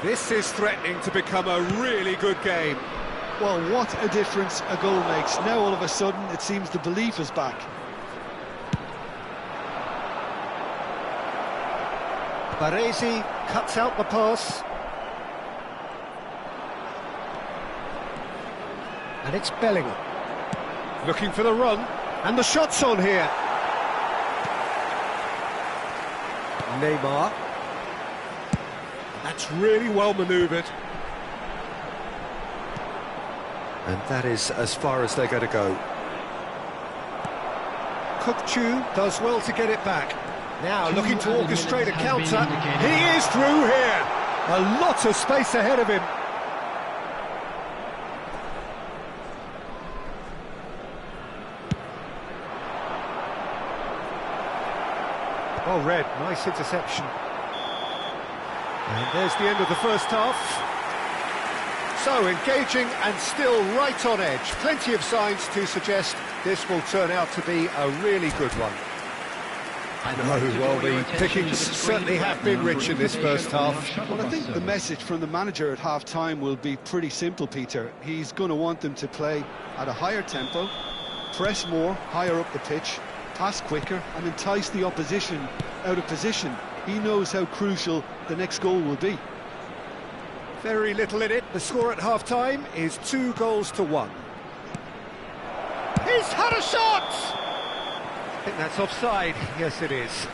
This is threatening to become a really good game. Well, what a difference a goal makes. Now all of a sudden it seems the belief is back. Baresi cuts out the pass. And it's Bellingham. Looking for the run. And the shot's on here. Neymar. That's really well manoeuvred. And that is as far as they're going to go. Kukçu does well to get it back. Now looking to orchestrate a counter. He is through here. A lot of space ahead of him. Oh, Red, nice interception. And there's the end of the first half. So, engaging and still right on edge. Plenty of signs to suggest this will turn out to be a really good one. Well, the pickings certainly have been rich in this first half. Well, I think the message from the manager at half-time will be pretty simple, Peter. He's going to want them to play at a higher tempo, press more, higher up the pitch, pass quicker, and entice the opposition out of position. He knows how crucial the next goal will be. Very little in it. The score at half-time is 2-1. He's had a shot! I think that's offside. Yes, it is.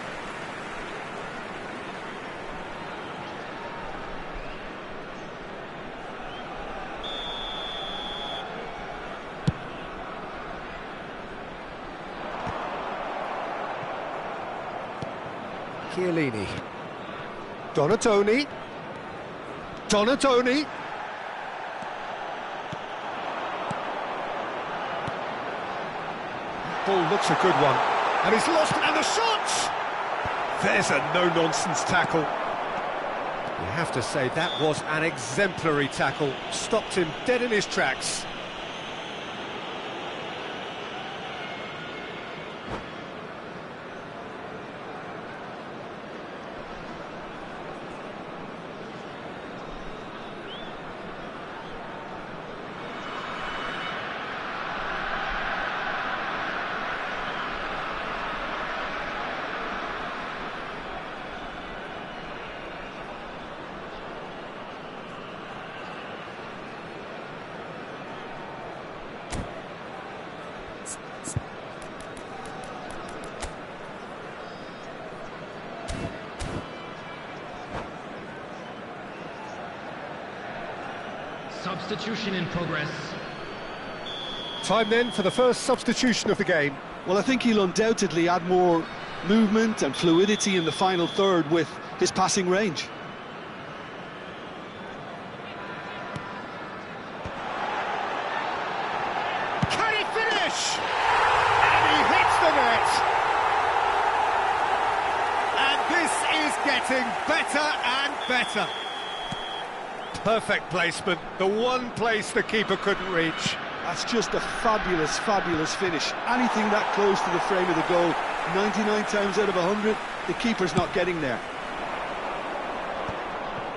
Chiellini. Donatoni. Donatoni. Ball looks a good one. And he's lost, and the shot! There's a no-nonsense tackle. You have to say that was an exemplary tackle. Stopped him dead in his tracks. Substitution in progress. Time then for the first substitution of the game. Well, I think he'll undoubtedly add more movement and fluidity in the final third with his passing range. Can he finish? challenge! And he hits the net! And this is getting better and better. Perfect placement, the one place the keeper couldn't reach. That's just a fabulous, fabulous finish. Anything that close to the frame of the goal, 99 times out of 100, the keeper's not getting there.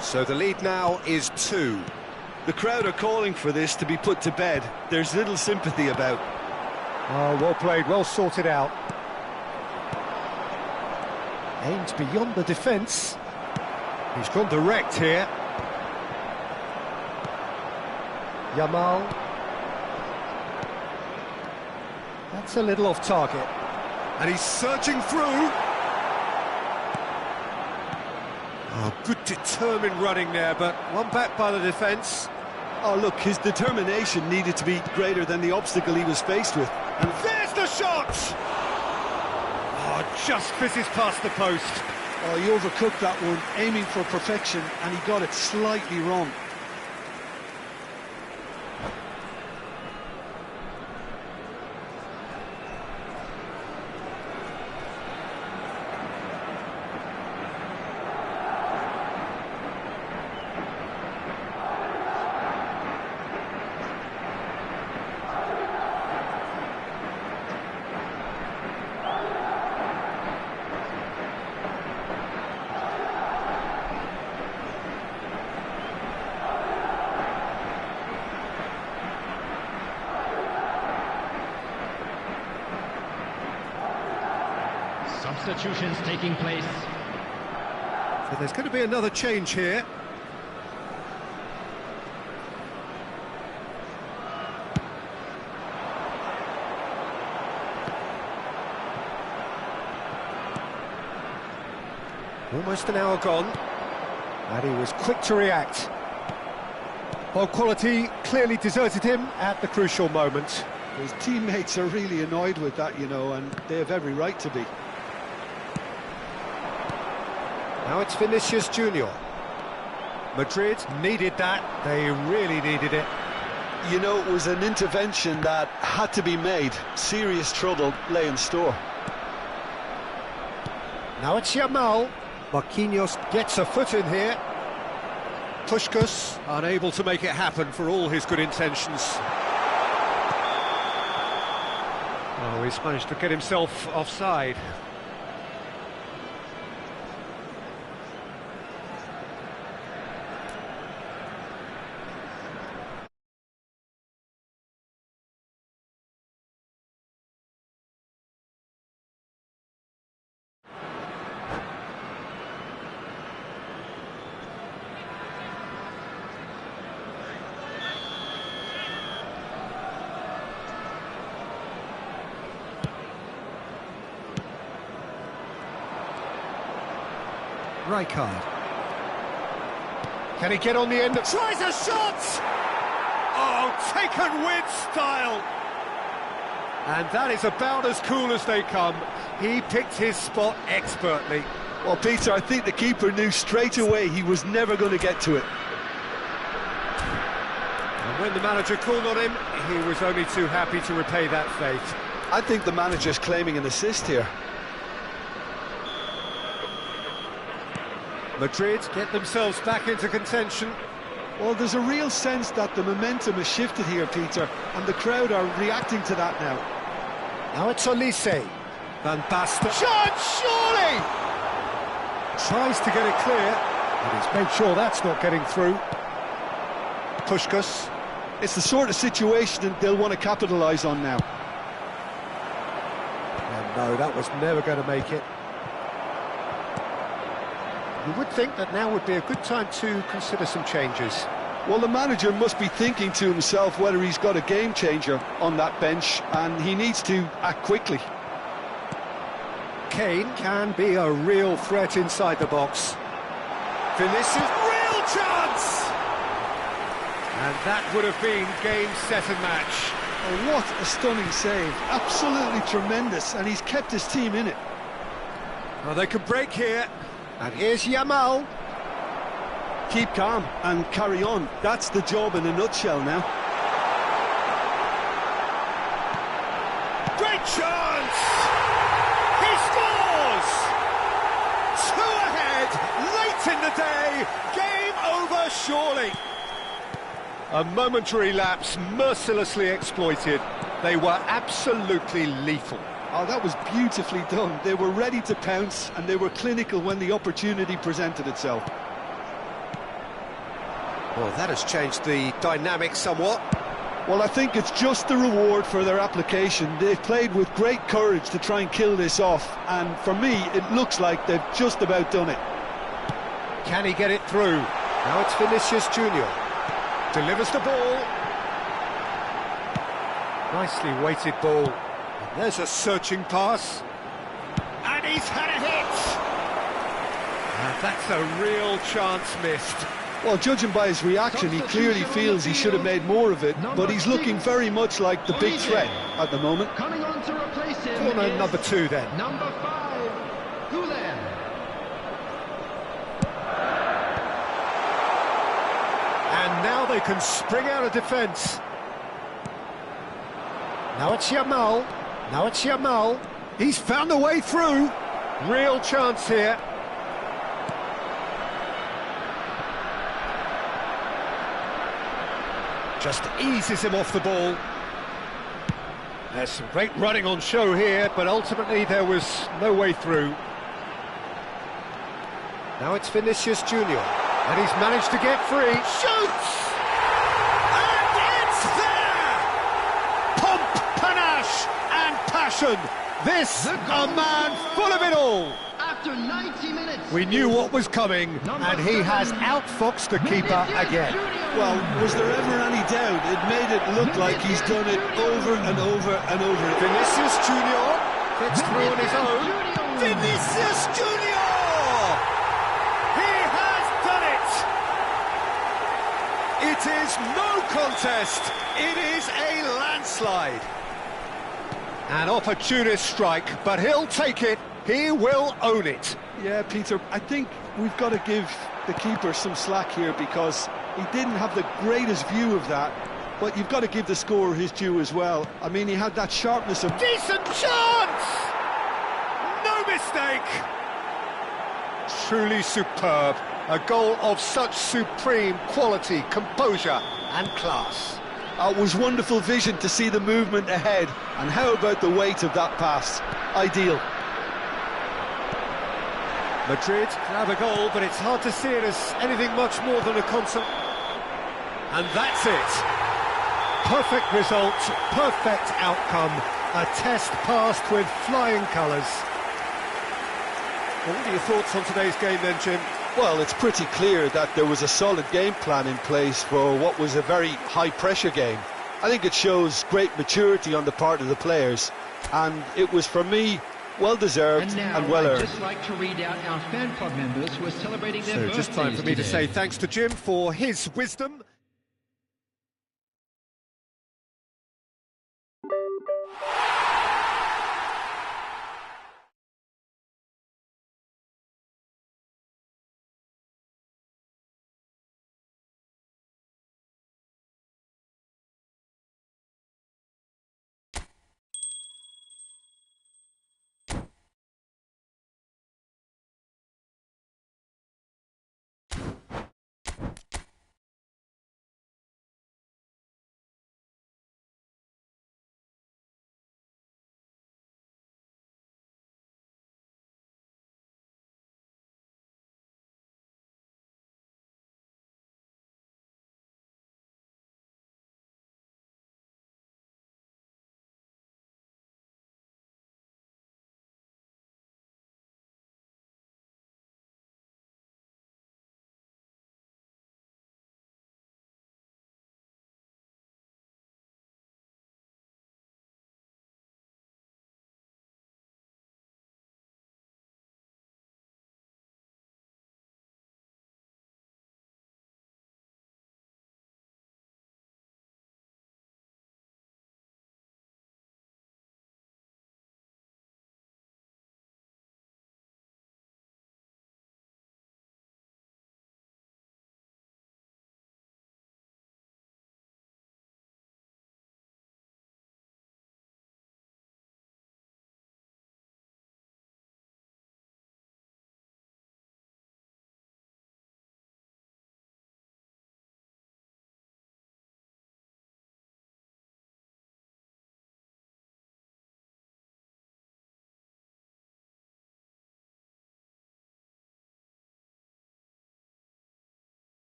So the lead now is 2. The crowd are calling for this to be put to bed. There's little sympathy about. Oh, well played, well sorted out. Aimed beyond the defence. He's gone direct here. Yamal. That's a little off target. And he's surging through. Oh, good determined running there, but one back by the defence. Oh, look, his determination needed to be greater than the obstacle he was faced with. And there's the shot! Oh, just fizzes past the post. Oh, he overcooked that one, aiming for perfection, and he got it slightly wrong. Substitutions taking place. So there's going to be another change here. Almost an hour gone, and he was quick to react. Ball quality clearly deserted him at the crucial moment. His teammates are really annoyed with that, you know, and they have every right to be. Now it's Vinicius Junior. Madrid needed that, they really needed it. You know, it was an intervention that had to be made. Serious trouble lay in store. Now it's Yamal. Marquinhos gets a foot in here. Puskás unable to make it happen for all his good intentions. Oh, he's managed to get himself offside. Rijkaard. Can he get on the end? Tries a shot! Oh, taken with style! And that is about as cool as they come. He picked his spot expertly. Well, Peter, I think the keeper knew straight away he was never going to get to it. And when the manager called on him, he was only too happy to repay that faith. I think the manager's claiming an assist here. Madrid get themselves back into contention. Well, there's a real sense that the momentum has shifted here, Peter, and the crowd are reacting to that now. Now it's Olise. Van Basten. Shot, surely! Tries to get it clear, but he's made sure that's not getting through. Puskás. It's the sort of situation that they'll want to capitalise on now. And no, that was never going to make it. You would think that now would be a good time to consider some changes. Well, the manager must be thinking to himself whether he's got a game changer on that bench, and he needs to act quickly. Kane can be a real threat inside the box. Vinicius, real chance! And that would have been game, set and match. Oh, what a stunning save. Absolutely tremendous, and he's kept his team in it. Well, they could break here. And here's Yamal. Keep calm and carry on. That's the job in a nutshell now. chance! He scores! 2 ahead, late in the day, game over surely. A momentary lapse mercilessly exploited. They were absolutely lethal. Oh, that was beautifully done. They were ready to pounce and they were clinical when the opportunity presented itself. Well, that has changed the dynamic somewhat. Well, I think it's just the reward for their application. They've played with great courage to try and kill this off, and for me, it looks like they've just about done it. Can he get it through? Now it's Vinicius Junior. Delivers the ball. Nicely weighted ball. And there's a searching pass. And he's had a hit! And that's a real chance missed. Well, judging by his reaction, he clearly feels he should have made more of it, but he's looking very much like the big threat at the moment. Coming on to replace him. Corner number 2 then. Number 5, Gulen. And now they can spring out of defence. Now it's Yamal. Now it's Yamal. He's found a way through. Real chance here. Just eases him off the ball. There's some great running on show here, but ultimately there was no way through. Now it's Vinicius Junior, and he's managed to get free. Shoots! And it's there! Pomp, panache, and passion. This, a man full of it all. After 90 minutes. We knew what was coming, and he has outfoxed the keeper again. Well, was there ever any doubt? It made it look like he's done it over and over and over. Vinicius Junior gets through on his own. Vinicius Junior! He has done it! It is no contest. It is a landslide. An opportunist strike, but he'll take it. He will own it. Yeah, Peter, I think we've got to give the keeper some slack here because he didn't have the greatest view of that, but you've got to give the scorer his due as well. I mean, he had that sharpness of... Decent chance! No mistake! Truly superb. A goal of such supreme quality, composure and class. It was wonderful vision to see the movement ahead, and how about the weight of that pass? Ideal. Madrid grab a goal, but it's hard to see it as anything much more than a constant. And that's it. Perfect result, perfect outcome. A test passed with flying colours. Well, what are your thoughts on today's game then, Jim? Well, it's pretty clear that there was a solid game plan in place for what was a very high-pressure game. I think it shows great maturity on the part of the players, and it was, for me, well-deserved and well-earned. I'd just like to read out our fan club members who are celebrating their birthdays just time for me to today. say thanks to Jim for his wisdom